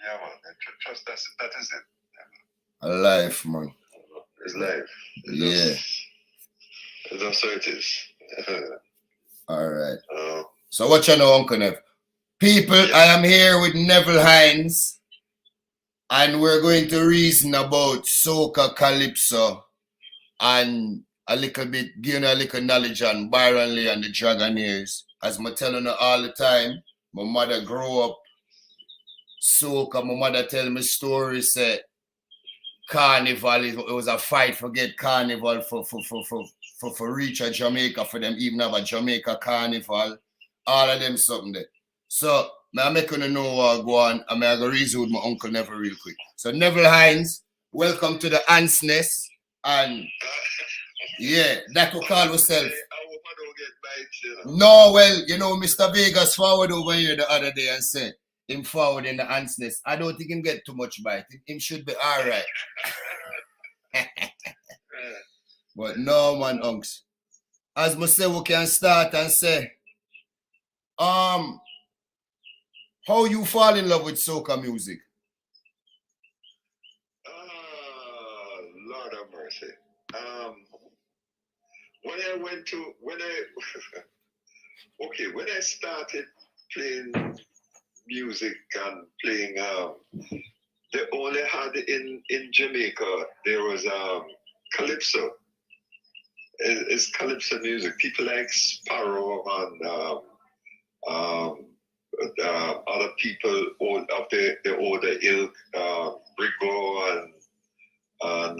Yeah, man. Trust that is it. A life, man. It's life. Yeah. It's just so it is. All right. So what you know, Uncle Nev? People, I am here with Neville Hines, and we're going to reason about Soca Calypso and a little bit, giving a little knowledge on Byron Lee and the Dragonaires. As I'm telling you all the time, my mother grew up Soca. My mother tell me stories say Carnival, it was a fight for get Carnival for reach a Jamaica, for them even have a Jamaica Carnival. All of them something there. So, I'm making you know what go on. I'm going to reason with my Uncle Neville real quick. So, Neville Hines, welcome to the Ants Nest. And, yeah, that will call yourself. No, well, you know, Mr. Vegas forward over here the other day and said, him forward in the Ants Nest. I don't think him get too much bite. Him should be all right. But no, man, unks. As I say, we can start and say, how you fall in love with soca music? Lord have mercy. When I started playing music and playing, they only had in Jamaica, there was calypso. It's calypso music. People like Sparrow and other people of the older ilk, Brigo and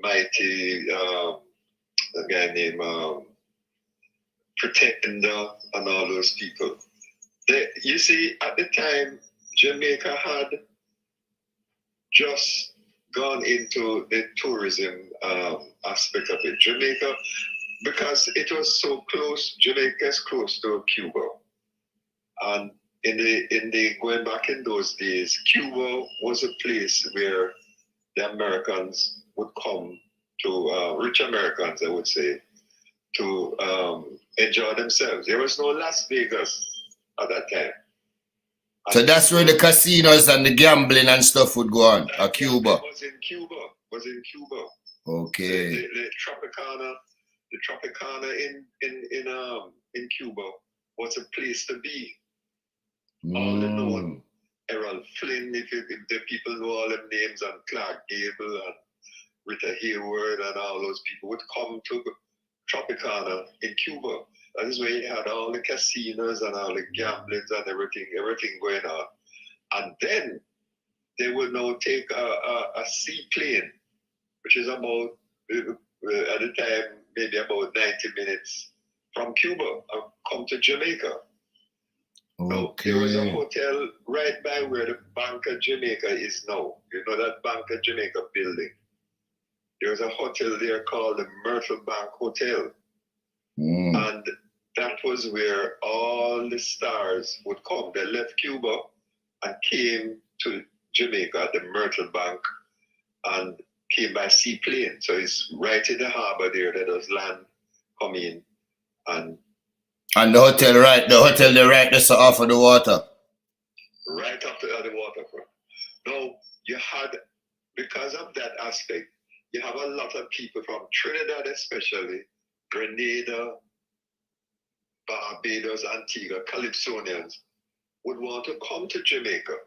Mighty, a guy named Pretender, and all those people. You see, at the time, Jamaica had just gone into the tourism aspect of it. Jamaica, because it was so close, Jamaica is close to Cuba. And in the going back in those days, Cuba was a place where the Americans would come to, rich Americans, I would say, to enjoy themselves. There was no Las Vegas at that time. So that's where the casinos and the gambling and stuff would go on, at Cuba. It was in Cuba. Okay. The Tropicana in Cuba was a place to be. All the known Errol Flynn, if the people know all them names, and Clark Gable and Rita Hayward and all those people would come to Tropicana in Cuba. That is where you had all the casinos and all the gamblings and everything going on. And then they would now take a seaplane, which is about, at the time, maybe about 90 minutes from Cuba, and come to Jamaica. Okay. There was a hotel right by where the Bank of Jamaica is now. You know that Bank of Jamaica building? There was a hotel there called the Myrtle Bank Hotel. And that was where all the stars would come. They left Cuba and came to Jamaica at the Myrtle Bank and came by seaplane. So it's right in the harbor there. That does land come in and the hotel right there off of the water. Right up to the waterfront. Now you had, because of that aspect, you have a lot of people from Trinidad especially, Grenada, Barbados, Antigua, Calypsonians would want to come to Jamaica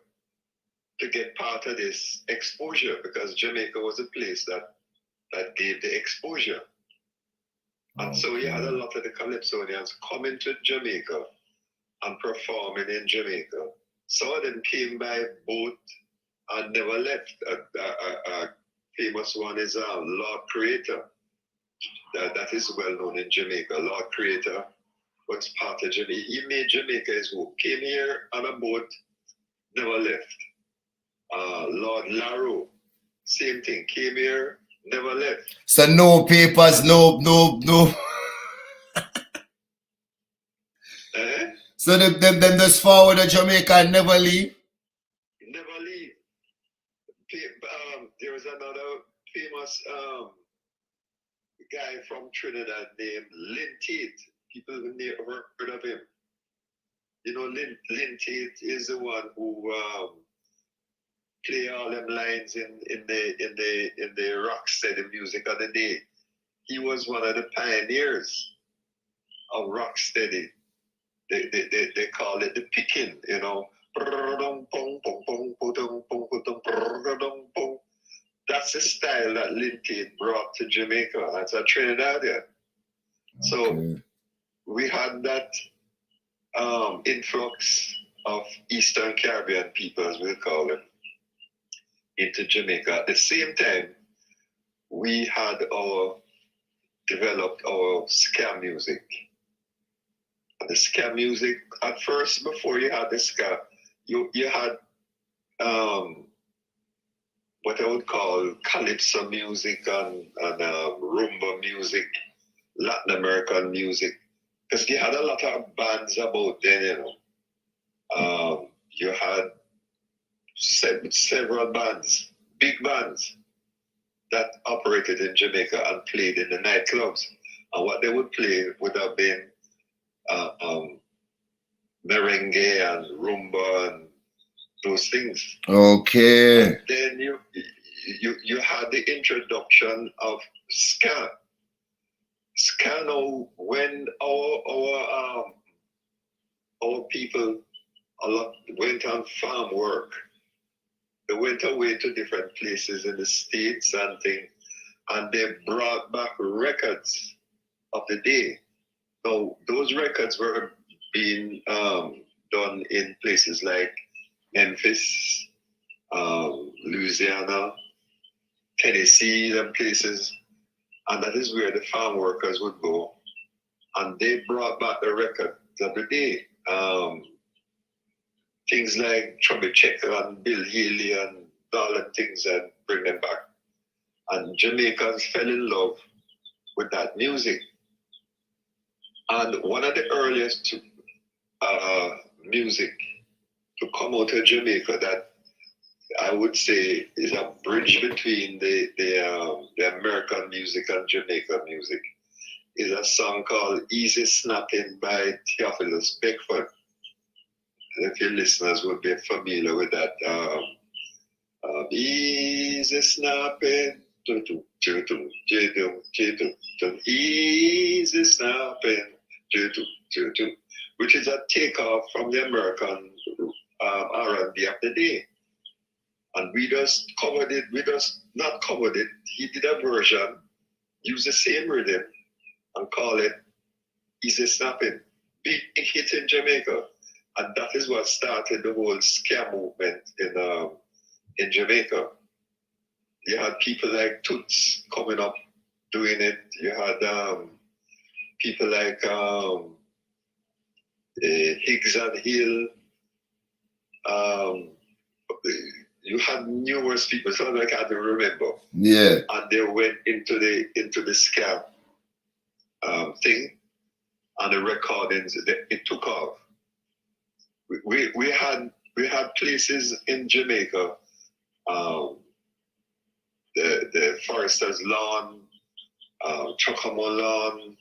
to get part of this exposure, because Jamaica was a place that gave the exposure. And so you had a lot of the Calypsonians coming to Jamaica and performing in Jamaica. Some of them came by boat and never left. A famous one is Lord Creator. That is well known in Jamaica. Lord Creator was part of Jamaica. He made Jamaica his home. Came here on a boat, never left. Lord Larrow, same thing. Came here, never left. So no papers, no. So them just forward to Jamaica and never leave? Never leave. There was another famous guy from Trinidad named Lynn Tate. People never heard of him. You know, Lynn Tate is the one who play all them lines in the rock steady music of the day. He was one of the pioneers of rock steady. They call it the picking, you know. That's the style that Linty brought to Jamaica as a Trinidadian. Okay. So we had that influx of Eastern Caribbean people, as we call them, into Jamaica. At the same time, we had developed our ska music. And the ska music, at first, before you had the ska, you had what I would call calypso music and rumba music, Latin American music, because you had a lot of bands about then, you know. You had several bands, big bands, that operated in Jamaica and played in the nightclubs. And what they would play would have been merengue and rumba and those things. Okay. And then you had the introduction of ska. Ska now, when our people a lot went on farm work, they went away to different places in the States and things, and they brought back records of the day. Now, those records were being done in places like Memphis, Louisiana, Tennessee, and places, and that is where the farm workers would go, and they brought back the records of the day. Things like Chubby Checker and Bill Haley and all them things, and bring them back. And Jamaicans fell in love with that music. And one of the earliest music to come out of Jamaica that I would say is a bridge between the American music and Jamaican music is a song called Easy Snapping by Theophilus Beckford. If your listeners would be familiar with that, easy snapping, easy snapping, which is a takeoff from the American R&B of the day. And we just covered it, not covered it, he did a version, use the same rhythm, and call it Easy Snapping. Big hit in Jamaica. And that is what started the whole ska movement in Jamaica. You had people like Toots coming up doing it. You had people like Higgs and Hill. You had numerous people, so I can't even remember. Yeah. And they went into the ska thing, and the recordings. It took off. We had places in Jamaica, the Forester's Lawn, Chocamo Lawn,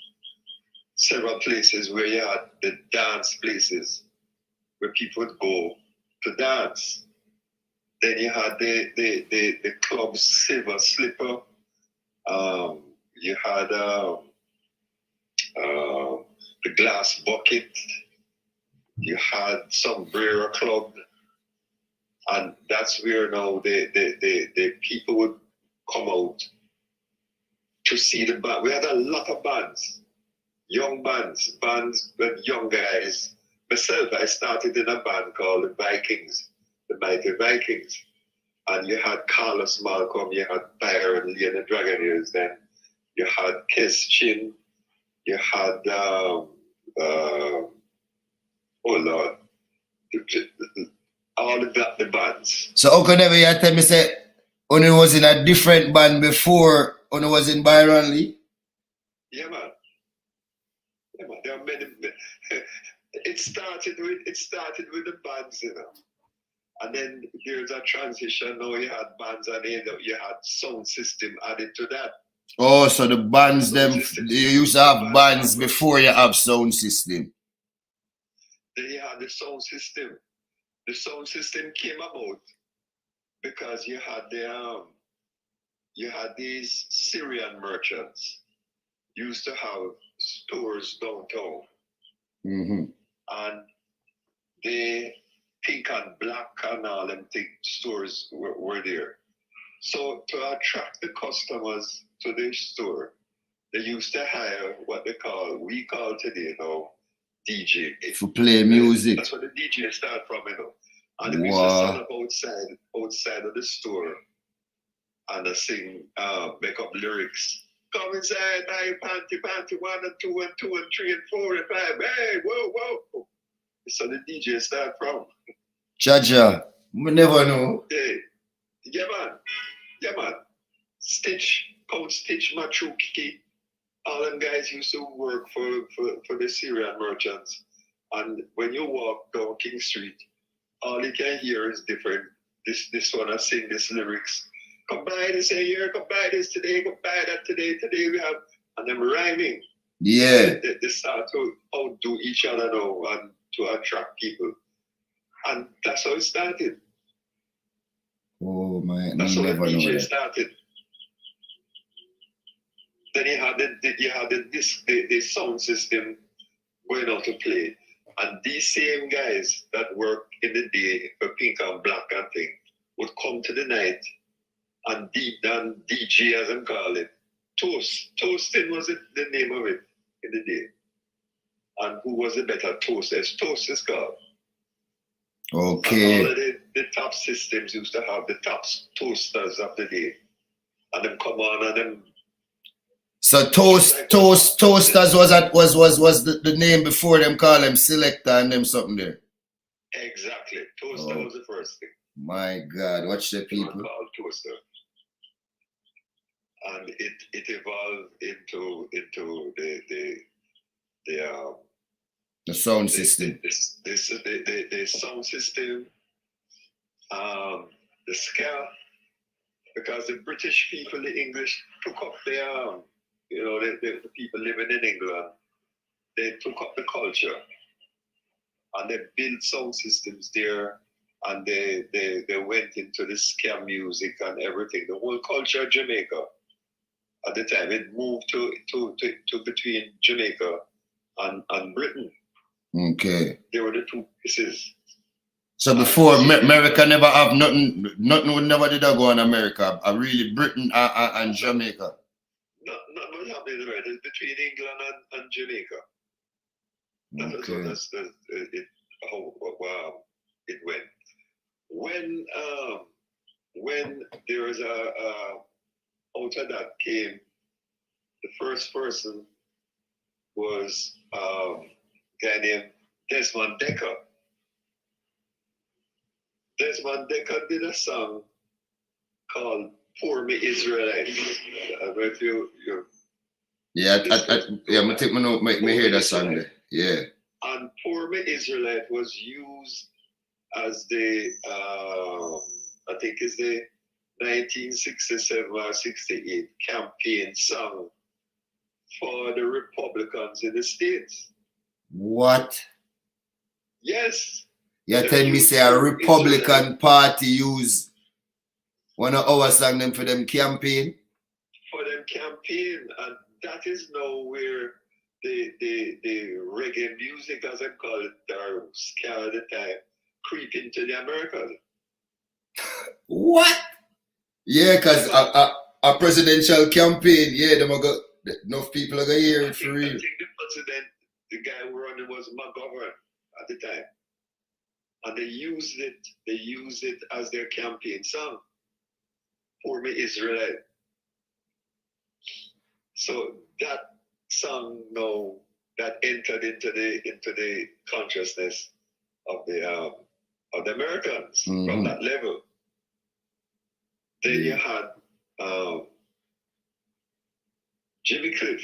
several places where you had the dance places where people would go to dance. Then you had the club Silver Slipper. You had the Glass Bucket. You had Sombrero Club, and that's where now the people would come out to see the band. We had a lot of bands, young bands with young guys. Myself, I started in a band called the Vikings, the Mighty Vikings, and you had Carlos Malcolm, you had Byron Lee and the Dragoneers, then you had Kes Chin, you had oh Lord, all the bands. So how can you tell me say Oni was in a different band before Oni was in Byron Lee? Yeah man. There are many. It started with the bands, you know. And then there's a transition. Now you had bands and then you had sound system added to that. Oh, so the bands you used to have bands before you have sound system. Then you had the sound system. The sound system came about because you had these Syrian merchants used to have stores downtown, and the pink and black and all them stores were there. So to attract the customers to their store, they used to hire what we call today now, DJ. To play music. That's where the DJ started from, And they used to stand up outside of the store and sing, make up lyrics. Come inside, buy panty, 1 and 2 and 2 and 3 and 4 and 5. Hey, whoa. So the DJ started from. Jaja, we never know. Yeah, man. Stitch, Machuki, all them guys used to work for the Syrian merchants. And when you walk down King Street, all you can hear is different. This one I sing this lyrics. Come buy this here, come buy this today, come buy that today we have, and them rhyming. Yeah. They start to outdo each other now and to attract people. And that's how it started. Oh man, that's how the DJ started. Then you had the sound system going out to play. And these same guys that work in the day for pink and black and thing would come to the night and DJ, as I'm call it, Toasting was the name of it in the day. And who was the better toasters? Toasters called. Okay. And all of the top systems used to have the top toasters of the day. And them come on and them. So toasters was the name before them call them selector and them something there. Exactly. Toaster was the first thing. My God, watch the people. They were called toaster. And it evolved into the sound system. The sound system, the ska, because the British people, the English took up their, the people living in England, they took up the culture and they built sound systems there, and they went into the ska music and everything. The whole culture of Jamaica at the time, it moved to between Jamaica and Britain. Okay. They were the two pieces. So before America never have nothing would never did go in America. Really Britain and Jamaica. Nothing happened in America. It's between England and Jamaica. Okay. That's how it went. When there was out of that came, the first person was a guy named Desmond Dekker. Desmond Dekker did a song called Poor Me Israelite. I don't know if you yeah, I take my note, make me hear that song there. Yeah. And Poor Me Israelite was used as the I think it's the 1967 or 68 campaign song for the Republicans in the States. What? Yes. You tell me say a Republican Party use one of our song them for them campaign? For them campaign, and that is now where the reggae music, as I call it, or ska at the time, creep into the Americans. What? Yeah, because a presidential campaign, enough people are going to hear it for real. I think the president, the guy who running was McGovern at the time. And they used it as their campaign song. Poor Me Israelite. So that song now that entered into the consciousness of the Americans from that level. Then you had Jimmy Cliff,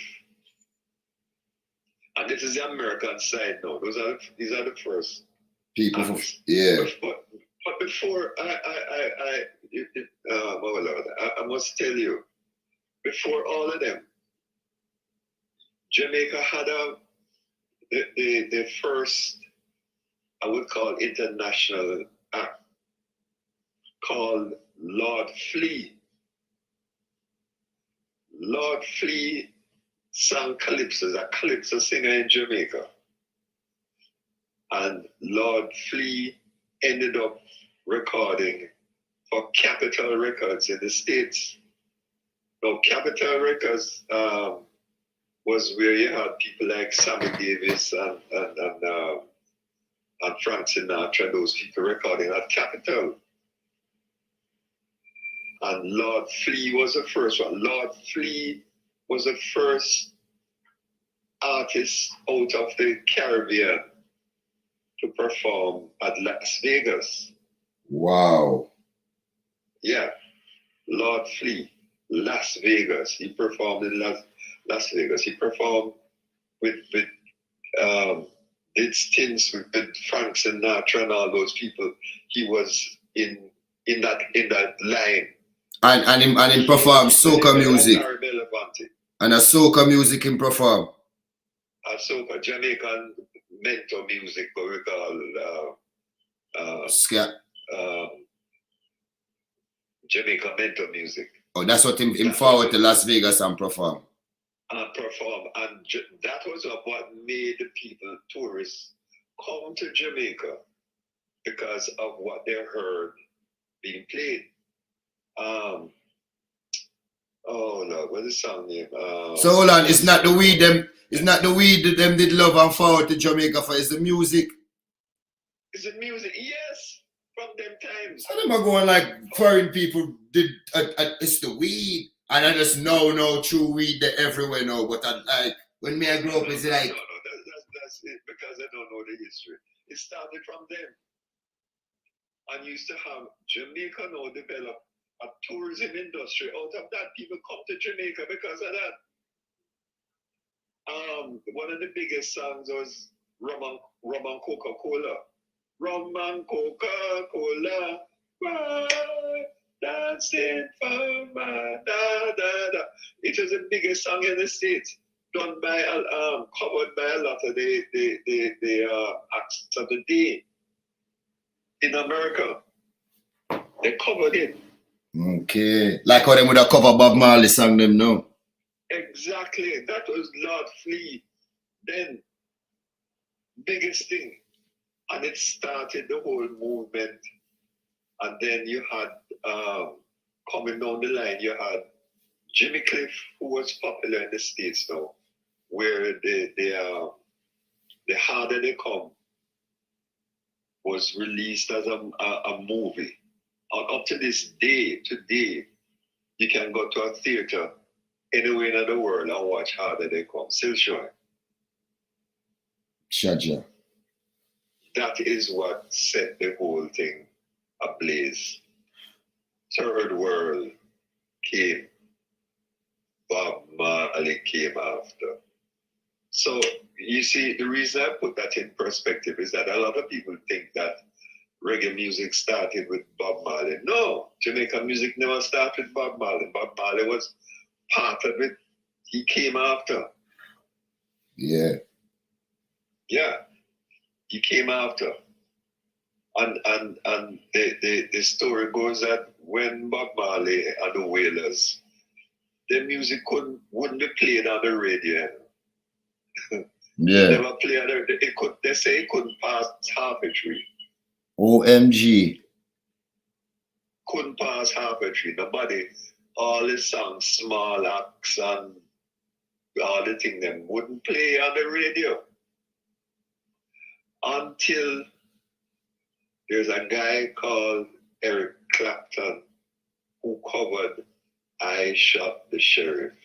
and this is the American side now. These are the first people. But before I must tell you, before all of them, Jamaica had the first, I would call international act called Lord Flea. Lord Flea sang calypso, a calypso singer in Jamaica. And Lord Flea ended up recording for Capitol Records in the States. Now, Capitol Records was where you had people like Sammy Davis and Frank Sinatra, those people recording at Capitol. And Lord Flea was the first one. Lord Flea was the first artist out of the Caribbean to perform at Las Vegas. Wow. Yeah. Lord Flea, Las Vegas. He performed in Las Vegas. He performed with did stints with Frank Sinatra and all those people. He was in that line. And him perform soca music. And a soca music him perform. A soca, Jamaican mental music, what we call Scat. Jamaican mental music. Oh, that's what him forward to Las Vegas and perform. And that was what made the people, tourists, come to Jamaica because of what they heard being played. Oh Lord, what's the song name? So hold on, it's not the weed that them did love and forward to Jamaica for, it's the music. It's the music, yes, from them times. So them are going like foreign people did it's the weed. And I just know true weed they everywhere now, but like when me I grew up, it's like that's it, because I don't know the history. It started from them. And used to have Jamaica now develop a tourism industry. Out of that, people come to Jamaica because of that. One of the biggest songs was Rum and Coca-Cola. Rum and Coca-Cola, why dancing for my da. It was the biggest song in the States, done by covered by a lot of the acts of the day in America. They covered it. Okay. Like how they would have covered Bob Marley song them now. Exactly. That was Lord Flea. Then, biggest thing. And it started the whole movement. And then you had, coming down the line, you had Jimmy Cliff, who was popular in the States now, where the Harder They Come was released as a movie. And up to this day, today, you can go to a theater anywhere in the world and watch Harder They Come. Still showing. Shaja. That is what set the whole thing ablaze. Third World came. Bob Marley came after. So, you see, the reason I put that in perspective is that a lot of people think that reggae music started with Bob Marley. No, Jamaican music never started with Bob Marley. Bob Marley was part of it. He came after. Yeah. Yeah. He came after. And the story goes that when Bob Marley and the Wailers, their music wouldn't be played on the radio. Yeah. They never play on the, they say it couldn't pass half a tree. OMG. Couldn't pass half a tree. Nobody, all the songs, small acts and all the thing them wouldn't play on the radio. Until there's a guy called Eric Clapton who covered I Shot the Sheriff.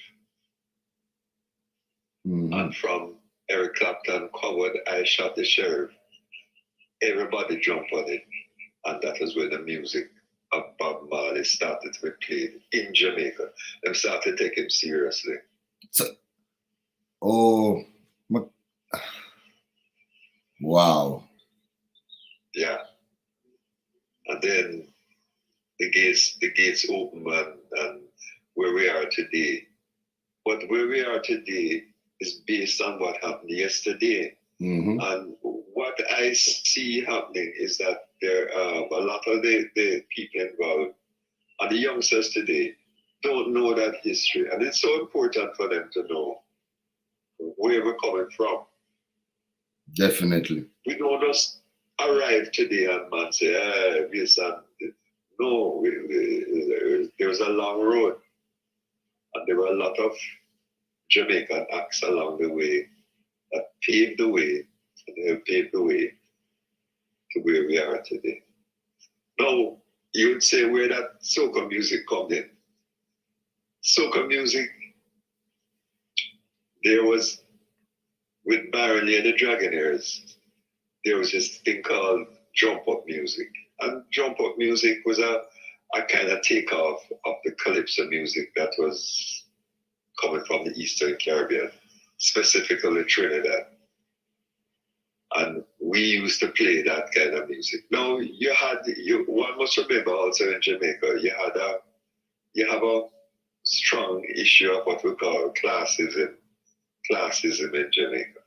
Mm-hmm. And from Eric Clapton covered I Shot the Sheriff, everybody jumped on it. And that is where the music of Bob Marley started to be played in Jamaica. They started to take him seriously. So, wow. Yeah. And then the gates open and where we are today. But where we are today is based on what happened yesterday. Mm-hmm. And what I see happening is that there a lot of the people involved And the youngsters today don't know that history. And it's so important for them to know where we're coming from. Definitely. We don't just arrive today and man say, this and no, there was a long road. And there were a lot of Jamaican acts along the way that paved the way, and they have paved the way to where we are today. Now, you would say where that soca music comes in. Soca music, there was, with Barley and the Dragonaires, there was this thing called jump up music. And jump up music was a kind of takeoff of the calypso music that was coming from the Eastern Caribbean, specifically Trinidad. And we used to play that kind of music. Now, one must remember also in Jamaica, you have a strong issue of what we call classism in Jamaica.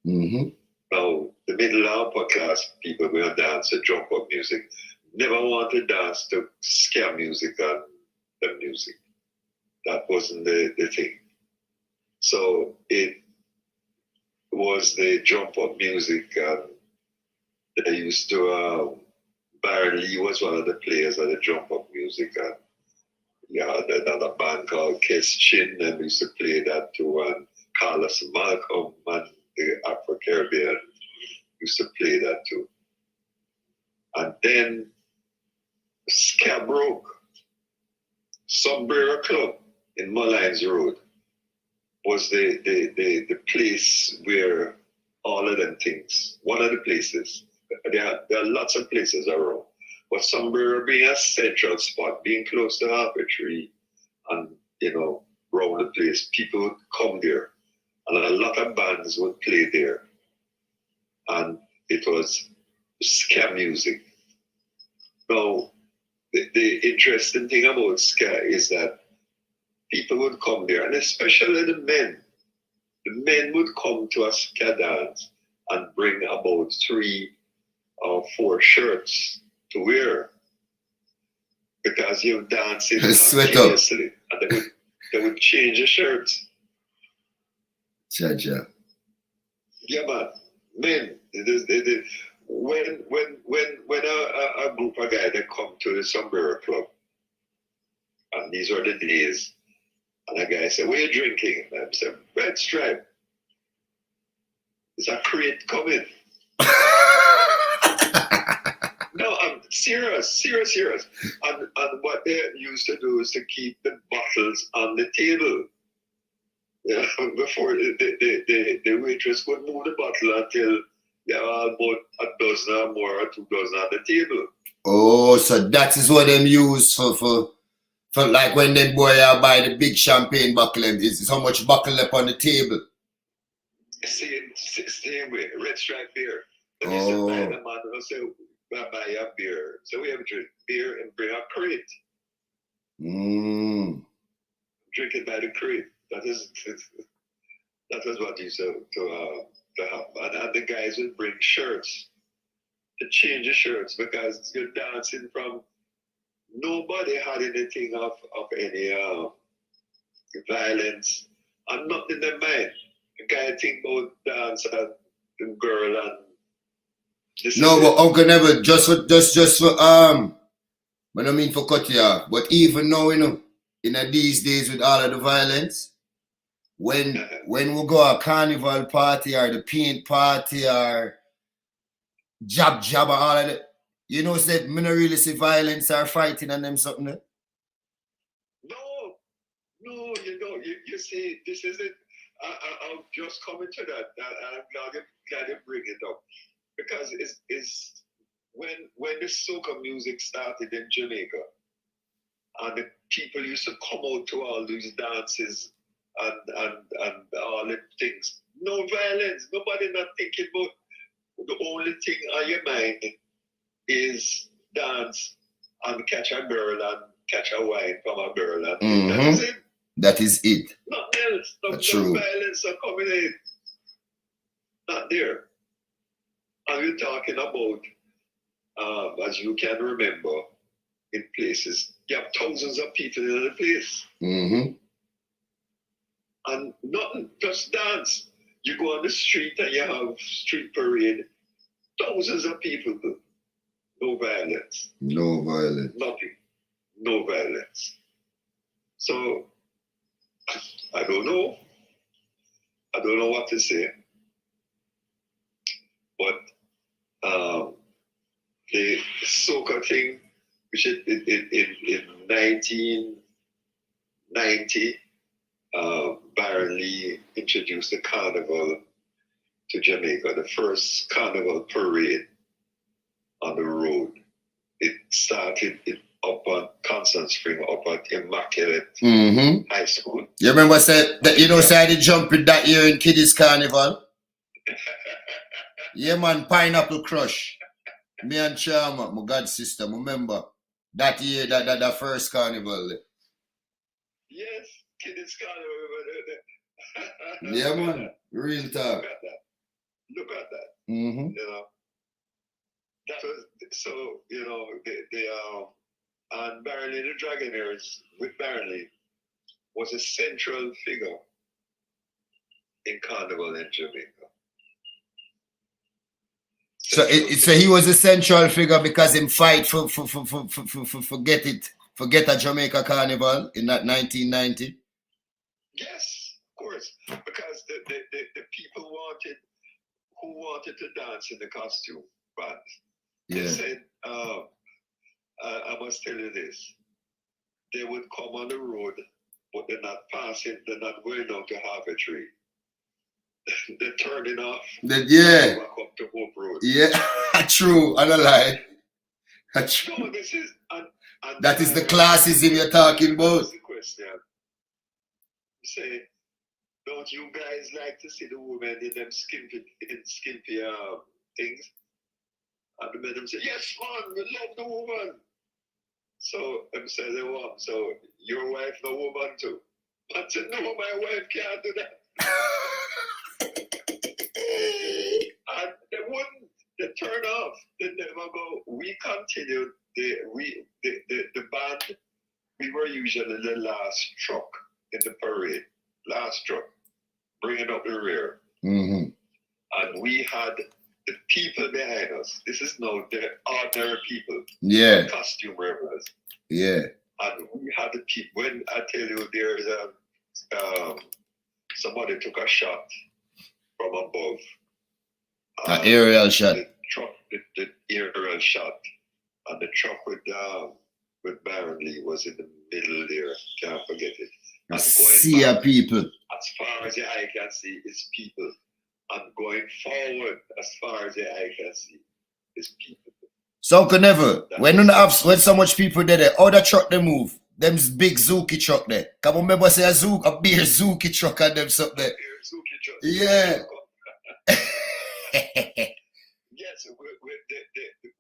Mm-hmm. Now, the middle and upper class people will dance to jump up music. Never want to dance to scare music and the music. That wasn't the thing. So it was the jump up music, and they used to, Barry Lee was one of the players of the jump up music, and another band called Kes Chin, and we used to play that too, and Carlos Malcolm and the Afro-Caribbean used to play that too. And then Ska broke. Sombrero Club in Mullines Road was the place where all of them things, one of the places, there are lots of places around, but Sombrero being a central spot, being close to Harper Tree and, around the place, people would come there and a lot of bands would play there. And it was ska music. Now, the interesting thing about ska is that people would come there, and especially the men. The men would come to a ska dance and bring about 3 or 4 shirts to wear because you're dancing continuously, and they would change the shirts. Ja. Yeah, man. Men. When a group of guys they come to the Sombrero Club, and these are the days, and a guy said, "What are you drinking?" And I said, "Red Stripe." It's a crate coming. No, I'm serious. And what they used to do is to keep the bottles on the table. Yeah, before the waitress would move the bottle until there are about a dozen or more or 2 dozen on the table. Oh, so that is what them use for like when them boy buy the big champagne bottle, is how much bottle left on the table. Same way, Red Stripe beer. Then you said, buy the man will say, buy a beer. So we have to drink beer and bring a crate. Drink it by the crate. That is what you used to have. And the guys would bring shirts to change the shirts because you're dancing from. Nobody had anything of any violence and nothing in their mind. The guy think about dance and the girl and this. No, but Uncle Neville, just for I don't mean for cut you off, but even now, in these days with all of the violence, when we go a carnival party or the paint party or jab or all of that, say me not really see violence or fighting and them something. No, you see, this is it. I'll just come into that, and I'm glad you bring it up because it's when the soca music started in Jamaica, and the people used to come out to all these dances and all the things. No violence. Nobody not thinking about. The only thing on your mind is dance and catch a girl and catch a wine from a girl. And that is it. That is it. Nothing else. No violence or coming in. Not there. And we're talking about, as you can remember, in places. You have thousands of people in the place. Mm-hmm. And nothing, just dance. You go on the street and you have street parade. Thousands of people. No violence. No violence. Nothing. No violence. So, I don't know. I don't know what to say. But the Soca thing, which in 1990, Byron Lee introduced the Carnival to Jamaica, the first Carnival parade on the road. It started up on Constant Spring, up at Immaculate High School. You remember say that I did jump in that year in Kiddies Carnival? Yeah man, Pineapple Crush. Me and Charma, my god sister, remember that year, that first carnival. Yes, Kiddies Carnival. Yeah man, real talk. Look at that. Mm-hmm. You know. That was so, and Byron Lee the Dragonaires with Byron Lee was a central figure in Carnival in Jamaica. So he was a central figure because him fight for get a Jamaica Carnival in that 1990. Yes, of course, because the people who wanted to dance in the costume band. They said, I must tell you this. They would come on the road, but they're not passing, they're not going down to Harvey Tree. They're turning off. Yeah. Back up to Hope Road. Yeah, true. I don't lie. No, this is... that is the classism you're talking about. That's the question. You say, don't you guys like to see the women in them skimpy things? And the men say, yes, man, we love the woman. So them say they want. So your wife no woman too. I said, no, my wife can't do that. And they wouldn't. They turn off. They never go. We continued. The band, we were usually the last truck in the parade. Last truck. Bringing up the rear. Mm-hmm. And we had the people behind us. This is now the ordinary people. Yeah. Costume wearers. Yeah. And we had the people. When I tell you there's somebody took a shot from above. An aerial shot. The truck, the aerial shot. And the truck with Byron Lee was in the middle there. Can't forget it. And sea of people. As far as the eye can see, is people. And going forward, as far as the eye can see, is people. So Neville, when so much people there, how the truck they move? Them's big Zuki truck there. Come on, remember say a beer Zuki truck and them something there. Zuki truck. Yeah. Yes,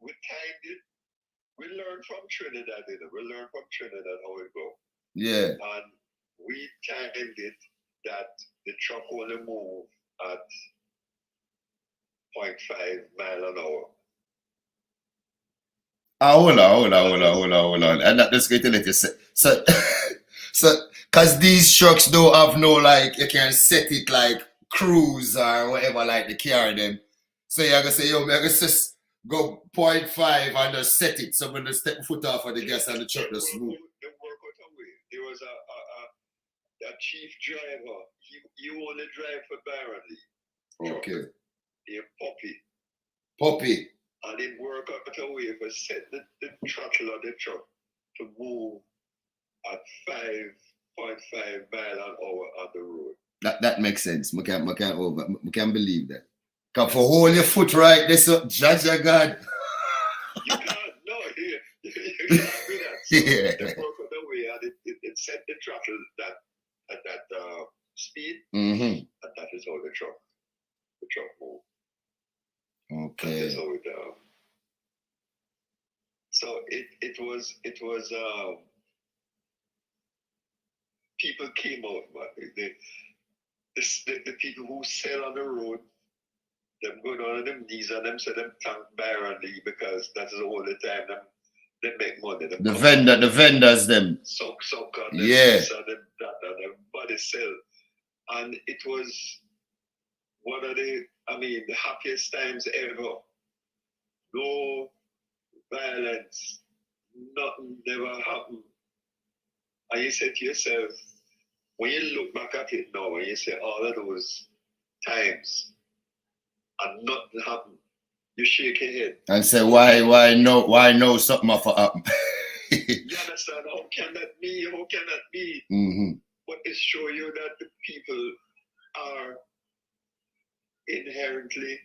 we timed it. We learned from Trinidad, we learned from Trinidad how it go. Yeah. And we timed it that the truck only move at 0.5 mile an hour. Hold on. I'm not just going to let you say. So, because these trucks don't have no, like, you can set it like cruise or whatever, like the car them. So you're going to say, yo, I'm going to just go 0.5 and just set it. So when the step foot off of the gas and the truck just move. They work out a way. There was a chief driver. He only drive for Byron Lee. Okay. Named Poppy. And it work out a way for set the throttle of the truck to move at 5.5 mile an hour on the road. That makes sense. I can't believe that. Because for hold your foot right, this judge your God. You can't, no, you can't do that. So yeah. They work out the way and it set the throttle at that speed. Mm-hmm. And that is how the truck moved. Okay. That is how it so it was people came out, man. The people who sell on the road, them going on them knees and them say them thank Byron Lee because that is all the time them they make money. The vendors them. Soca, yeah. This and that, and everybody sell. And it was one of the happiest times ever. No violence, nothing never happened. And you say to yourself, when you look back at it now, and you say all of those times and nothing happened, you shake your head and say, why no something of happen? You understand? How can that be? How can that be? Mm-hmm. But it shows you that the people are inherently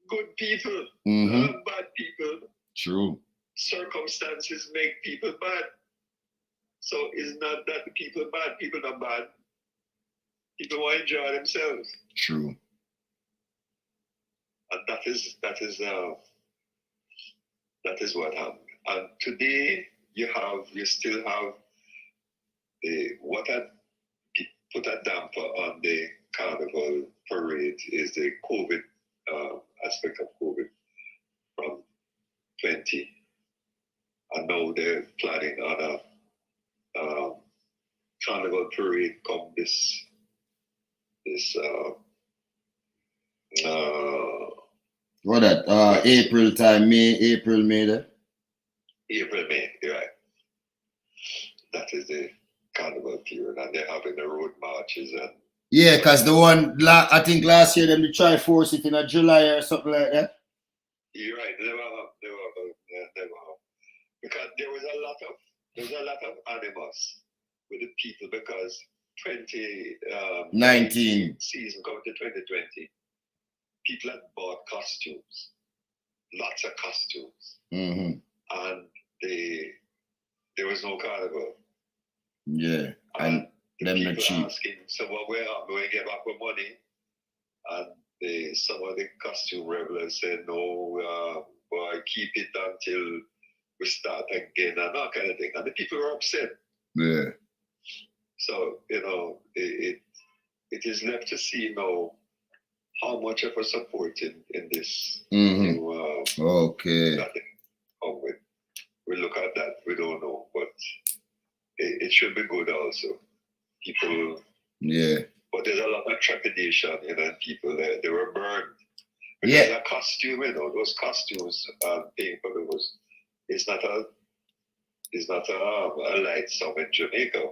good people, not bad people. True. Circumstances make people bad. So it's not that the people bad, people are bad. People want to enjoy themselves. True. And that is what happened. And today you still have what had put a damper on the Carnival parade is the COVID aspect of COVID from 20. And now they're planning on a Carnival parade come this what that? April time, May there? April, May, you're right. That is the Carnival period, and they're having the road marches and. Yeah, because the one I think last year they tried to force it in a July or something like that. You're right. Never. Because there was a lot of animus with the people because 2019 season coming to 2020, people had bought costumes, lots of costumes, and there was no carnival. Yeah, and them people not cheap. Asking, so what we get back our money, and some of the costume revelers said, no, boy, keep it until we start again and that kind of thing. And the people were upset. Yeah. So, it is left to see now how much of a support in this new okay. that they come with. We look at that, we don't know, but it should be good also. People, yeah. But there's a lot of trepidation, and people they were burned. Because a costume, those costumes, paying for those, it's not a light sum in Jamaica.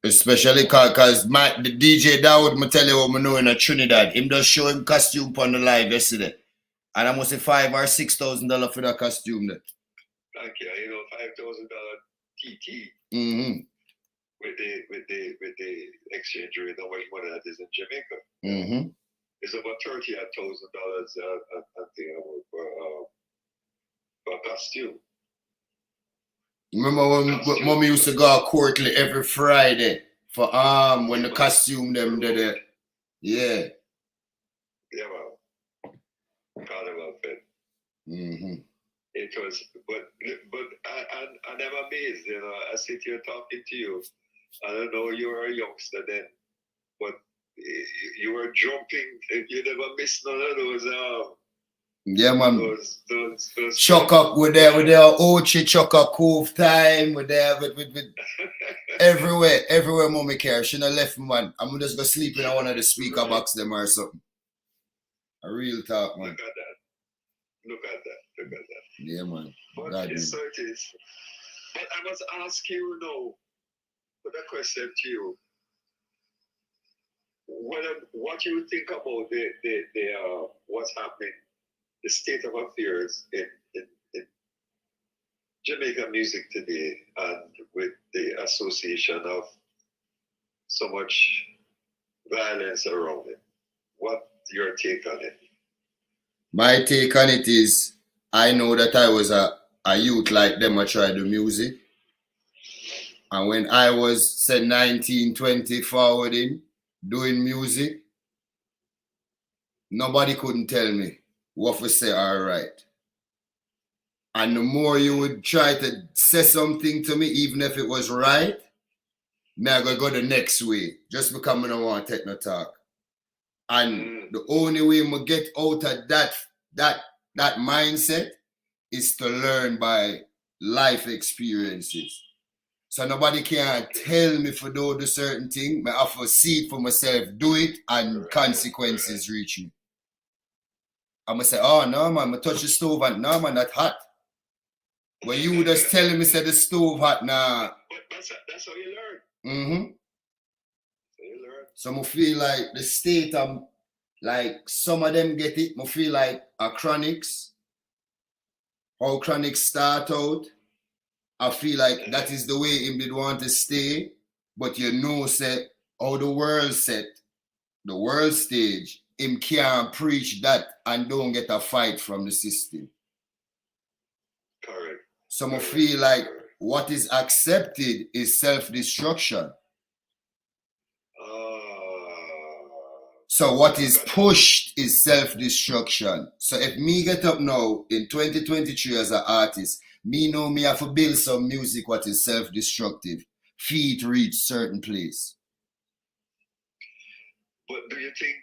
Especially because the DJ Dawood, me tell you what I know in Trinidad, him just show him costume on the live yesterday. And I must say $5,000 or $6,000 for that costume there. Thank you. $5,000 TT. With the exchange rate, how much money that is in Jamaica. It's about $30,000 for a costume. Remember when Mommy used to go quarterly every Friday for when the costume them did it. Yeah. Yeah, well, Carnival Fed. It was, but I'm amazed. I sit here talking to you. I don't know you were a youngster then, but you were jumping. You never missed none of those. Yeah, man. Those chuck up with their Ochi chuck up Cove time with their with everywhere mommy care. She not left me, man. I'm just go sleep in one of the speaker box them or something. A real talk, man. Look at that. Yeah, man. But it is. But I must ask you now, put a question to you. What you think about the what's happening, the state of affairs in Jamaican music today, and with the association of so much violence around it? What's your take on it? My take on it is, I know that I was a youth like them. I tried the music, and when I was say 19, 20 forwarding, doing music, nobody couldn't tell me what to say all right. And the more you would try to say something to me, even if it was right, me I go the next way, just because I don't want to take no talk. And the only way we get out of that mindset is to learn by life experiences. So nobody can tell me for do the certain thing. I have to see it for myself, do it, and consequences reach me. I'm going to say, oh, no, man, I touch the stove and no, man, that's hot. But you just telling me, say the stove hot now. But that's how you learn. Mm-hmm. So you learn. So I feel like the state, like some of them get it. I feel like a chronics, how chronics start out. I feel like that is the way him did want to stay. But you know, say, how the world set, the world stage, him can't preach that and don't get a fight from the system. Correct. So I feel like what is accepted is self-destruction. So what is pushed is self-destruction. So if me get up now in 2023 as an artist, me know me have to build some music what is self-destructive. Feet reach certain place. But do you think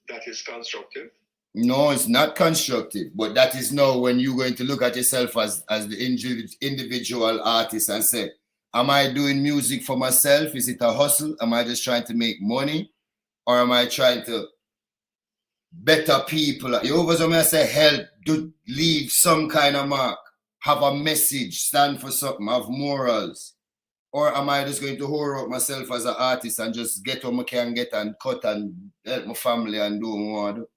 that is constructive? No, it's not constructive. But that is now when you're going to look at yourself as the individual artist and say, am I doing music for myself? Is it a hustle? Am I just trying to make money? Or am I trying to better people? You always want me to say help, do leave some kind of mark, have a message, stand for something, have morals. Or am I just going to whore out myself as an artist and just get what I can get and cut and help my family and do what I want to do?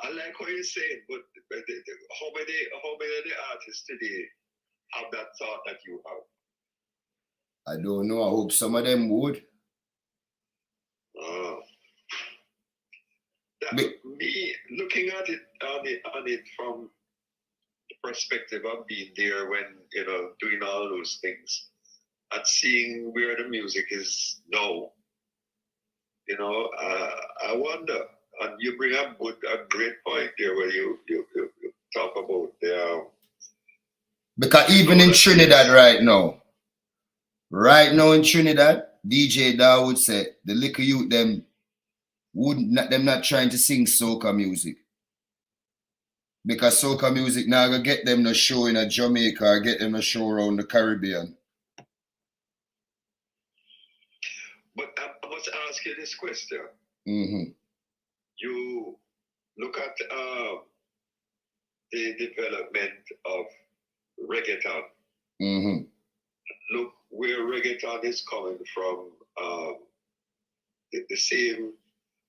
I like what you're saying, but how many of the artists today have that thought that you have? I don't know. I hope some of them would. Me looking at it on it from the perspective of being there when, you know, doing all those things and seeing where the music is now, you know, I wonder. And you bring up a great point there where you talk about the because even in Trinidad right now in Trinidad, DJ Dawood said the little youth them not trying to sing soca music. Because soca music now gonna get them a show in a Jamaica or get them a show around the Caribbean. But I must ask you this question. Mm-hmm. You look at the development of reggaeton. Mm-hmm. Look where reggaeton is coming from. The same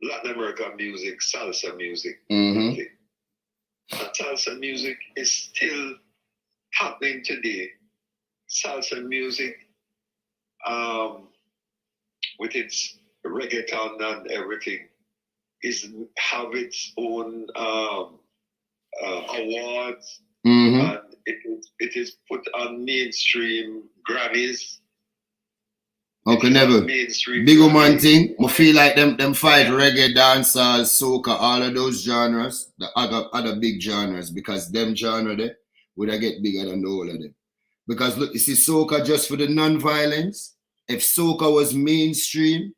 Latin American music, salsa music. Mm-hmm. And salsa music is still happening today. Salsa music, with its reggaeton and everything, have its own awards, and it is put on mainstream Grammys. Okay, Neville. Big man thing. I feel like them fight reggae, dancehall, soca, all of those genres, the other big genres, because them genre there would I get bigger than all of them. Because look, you see, soca just for the non-violence. If soca was mainstream,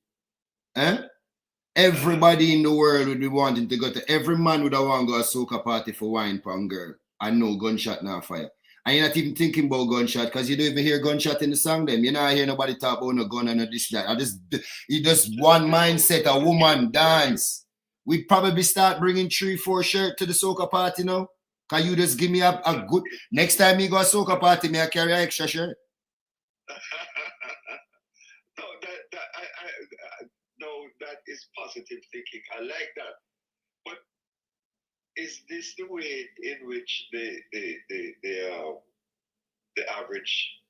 everybody in the world would be wanting to go to. Every man would have want to go to a soca party for wine pong girl. And no gunshot, now fire. And you're not even thinking about gunshot because you don't even hear gunshot in the song. Them, you're not hear nobody talk about no gun and no this that. You just one mindset. A woman dance. We'd probably start bringing 3-4 shirts to the soca party now. Cause you just give me a good. Next time you go a soca party, me I carry an extra shirt. No, that is positive thinking. I like that. But is this the way in which the average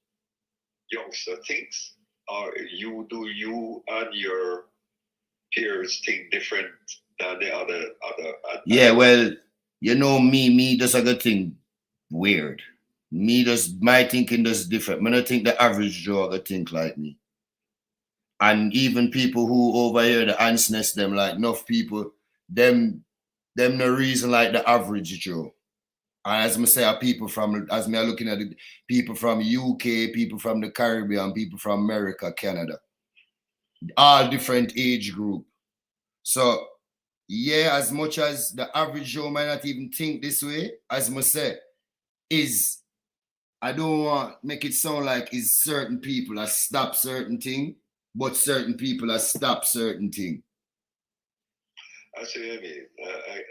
youngster thinks, or you and your peers think different than the other? Yeah, well, you know me does a good thing weird. My thinking does different. I don't think the average Joe think like me. And even people who over here the honestness them like enough people, them no reason like the average Joe. And as I say, people from, as me are looking at the people from UK, people from the Caribbean, people from America, Canada, all different age group. So yeah, as much as the average Joe might not even think this way, as I say, is, I don't want to make it sound like it's certain people that stop certain thing, but certain people that stop certain thing. I see what you mean.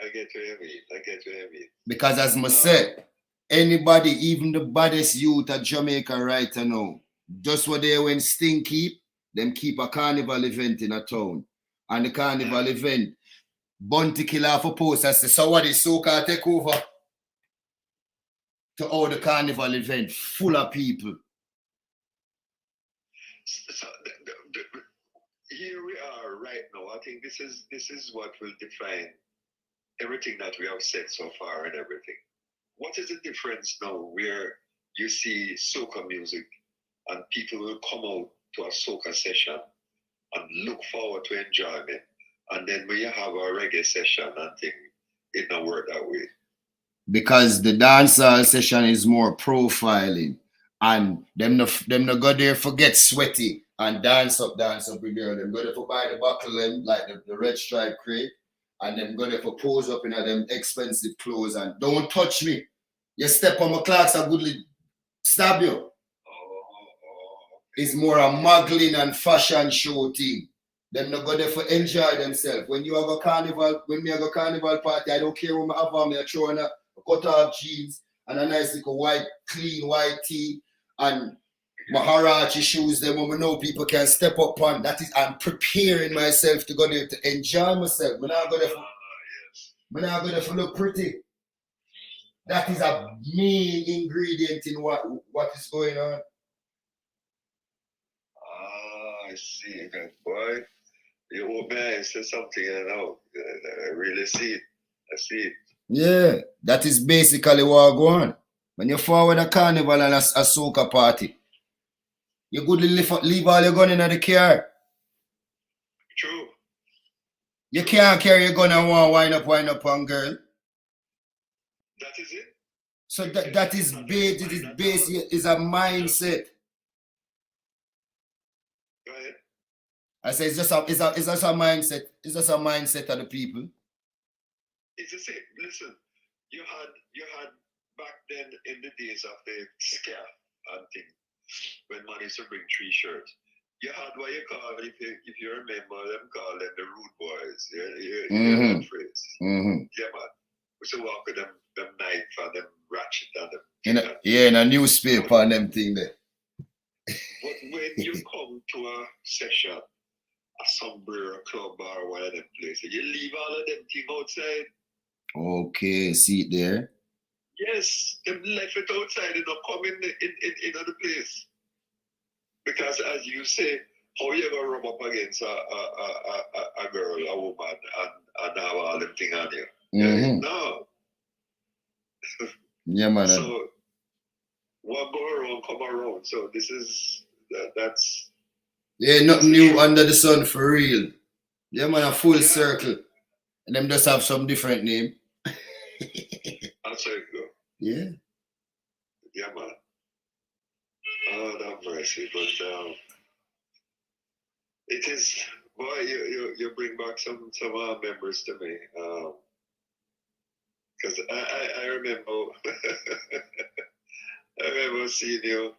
I get what you mean. I get what you mean. Because as I said, anybody, even the baddest youth at Jamaica right now, just what they when Sting keep, them keep a carnival event in a town. And the carnival event, Bunty kill off a post and say, so what is Soca take over? To all the carnival event, full of people. So, here we are right now. I think this is what will define everything that we have said so far and everything. What is the difference now where you see soca music and people will come out to a soca session and look forward to enjoyment, and then when you have a reggae session and things, it don't work that way? Because the dancehall session is more profiling, and them no go there for get sweaty and dance up with girl. Them go there for buy the buckle them like the red stripe crate, and them go there for pose up in them expensive clothes and don't touch me. You step on my clocks, I goodly stab you. It's more a muggling and fashion show thing. Them not go there for enjoy themselves. When you have a carnival, when me have a carnival party, I don't care what I have on me. I throw on a cut off jeans and a nice little white, clean white tee and Maharaji shoes. Them when I know people can step up on. That is, I'm preparing myself to go there to enjoy myself. When I go there for look pretty. That is a main ingredient in what is going on. I see, good boy. You old man said something, you know. I really see it. I see it. Yeah, that is basically what go on. When you forward a carnival and a soca party, you could leave all your gun in the car. True. You can't carry your gun and want wind up on girl. That is it. So that is base. It is base. Is a mindset. Go ahead. I say it's just a mindset. It's just a mindset of the people. It's the same. Listen, you had back then in the days of the scare and thing, when man used to bring 3 shirts. You had what you call, if you remember them, call them the rude boys. You hear that phrase. Yeah, man. We used to walk with them knife and them ratchet and them. In a newspaper and them thing there. But when you come to a session, a sombrero club or one of them places, you leave all of them things outside. Okay, see it there. Yes, them left it outside, they don't come in the place. Because as you say, how you gonna rub up against a girl, a woman, and have all them things on you? No. Yeah, man. So what go around, come around. So this is that's. Yeah, nothing new under the sun for real. Yeah, man, a full circle. And them just have some different name. That's how it go. Yeah. Yeah, man. Oh, that mercy, but it is. Boy, you bring back some memories to me. Because I remember, I remember seeing you,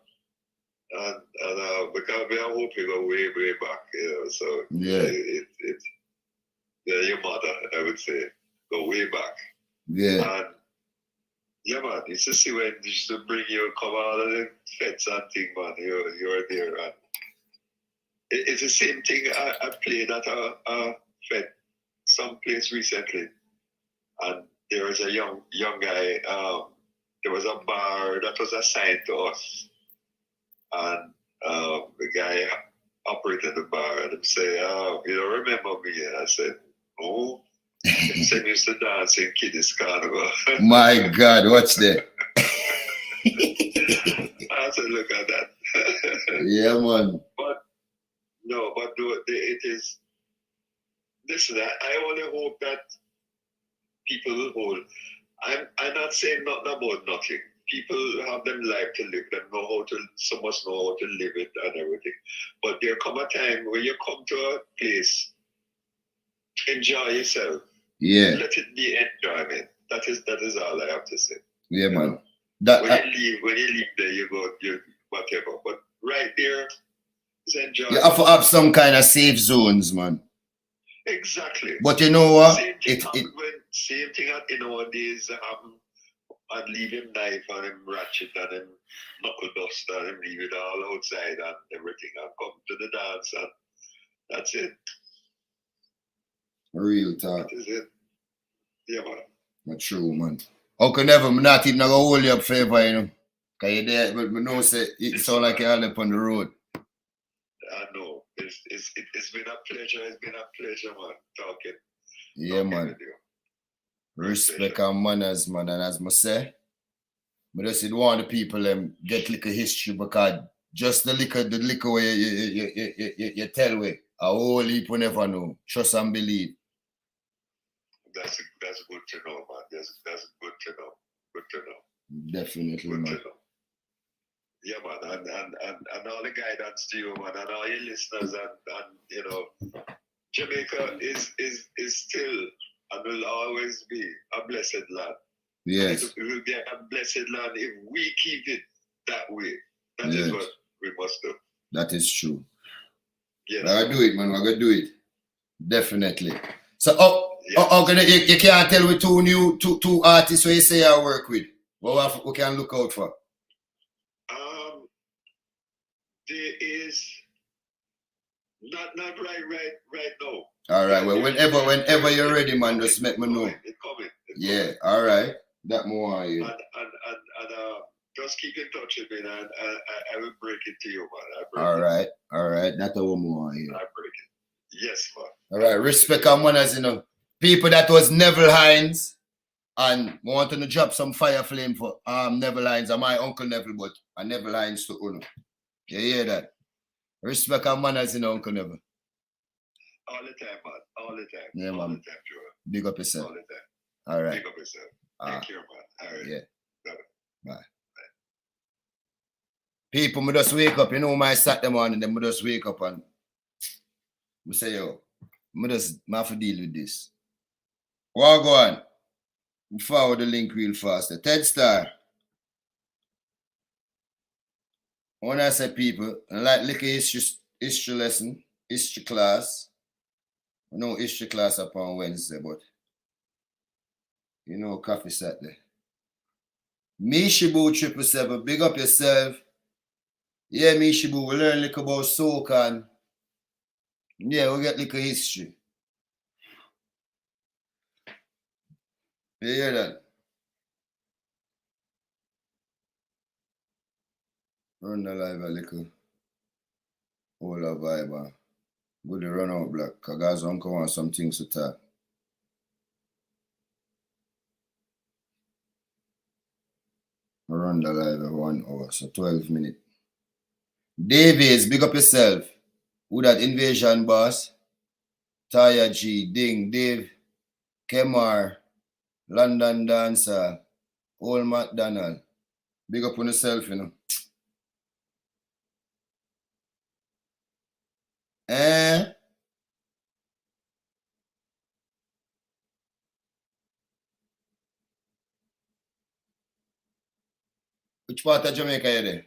and because we are hoping go way back, you know. So yeah, your mother, I would say, go way back. Yeah. And yeah, man, it's to see when they used to bring you, come out of the fence and thing, man. You're there, and it's the same thing. I played at a fete someplace recently, and there was a young guy. There was a bar that was assigned to us, and the guy operated the bar, and he said, "Oh, you don't remember me?" And I said, "No." He said he used to dance in Kiddies Carnival. My God, watch that. I said, look at that. Yeah, man. But it is. Listen, I only hope that people will hold. I'm not saying nothing about nothing. People have them life to live. Them know how to. Some must know how to live it and everything. But there come a time where you come to a place. Enjoy yourself. Yeah. Let it be enjoyment. That is all I have to say. Yeah, man. When you leave there, you go, whatever. But right there, it's enjoyable. You have to have some kind of safe zones, man. Exactly. But you know what? Same thing nowadays and leave him knife and him ratchet and him knuckle dust and him leave it all outside and everything and come to the dance and that's it. Real talk. That is it. Yeah, man. Not true, man. Uncle Neville, I'm not even going to hold you up forever, you know. Because you're there, but I know it sound like you're all up on the road. I know. It's been a pleasure. It's been a pleasure, man, talking. Yeah, man. Respect and manners, man. And as I say, I just want the people get little history because just the liquor way you tell way, a whole heap will never know. Trust and believe. That's good to know, man. That's good to know. Good to know. Definitely, good man. To know. Yeah, man, and all the guidance to you, man, and all your listeners, and you know, Jamaica is still and will always be a blessed land. Yes. It will be a blessed land if we keep it that way. That is what we must do. That is true. Yes. We're going to do it, man. We're going to do it. Definitely. So, you can't tell with two artists who you say I work with. What we can look out for? There is not right now. All right. Well, whenever you're ready, man, just let me know. It's coming. Yeah. All right. That more are you. And just keep in touch with me, and I will break it to you, man. All right. That's one more are you. I break it. Yes, man. All right. Respect and manners, you know. People that was Neville Hines, and wanting to drop some fire flame for Neville Hines. I'm my Uncle Neville, but I Neville Hines to Uno. You hear that? Respect and manners, you know, Uncle Neville. All the time, man. All the time. Yeah, man. All the time, Joe. Big up yourself. All the time. All right. Big up yourself. Take care, man. All right. Yeah. Bye. People, me just wake up. You know, my Saturday morning, then me just wake up and me say, yo, me have to deal with this. Well, go on. We forward the link real fast. Ted Star. When I say people, I like little history lesson, history class. I know history class upon Wednesday, but you know, coffee Saturday. Mishibu 777, big up yourself. Yeah, Mishibu, we learn a little about Soca and yeah, we get little history. You hear that? Run the live a little. All a vibe. Good to run out black. Cause guys uncle want some things to talk. Run the live 1 hour, so 12 minutes. Davies, big up yourself. Who that invasion boss? Taya G, Ding, Dave, Kemar, London Dancer, Old McDonald. Big up on yourself, you know. Which part of Jamaica you there?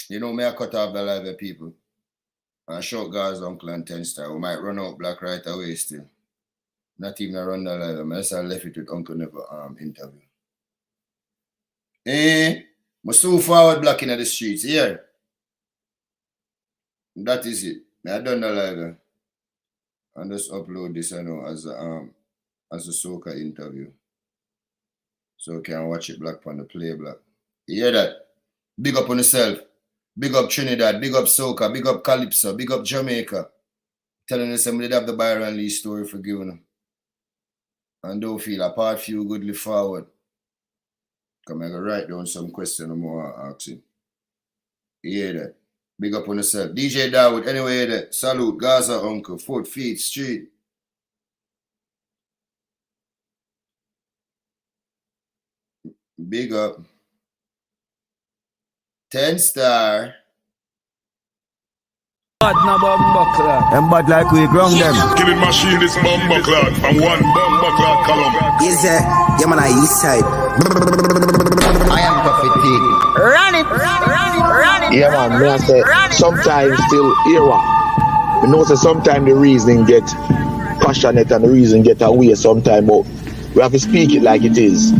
You know, me I cut off the live of people. I short guys, Uncle and 10 Star. We might run out black right away still. Not even run the live. I just left it with Uncle Neville interview. I'm so forward black in the streets here. That is it. I done the live. And just upload this, I know, as a Soca interview. So you can watch it black on the play black. You hear that? Big up on yourself. Big up Trinidad, big up Soca, big up Calypso, big up Jamaica. Telling us somebody have the Byron Lee story for giving them. And don't feel apart few goodly forward. Come I go write down some question more asking. You hear that? Big up on yourself. DJ Dawood, anyway that. Salute, Gaza Uncle, 4th Feet Street. Big up. 10 Star. And bad like we ground them. Killing machine is bomber clock from one bomber clock column. Yes, sir. Yeah, man, east side. I am prophetic. Run it. Yeah, man, me I say, sometimes still era. You know, say sometimes the reasoning get passionate and the reason get away sometimes, but we have to speak it like it is.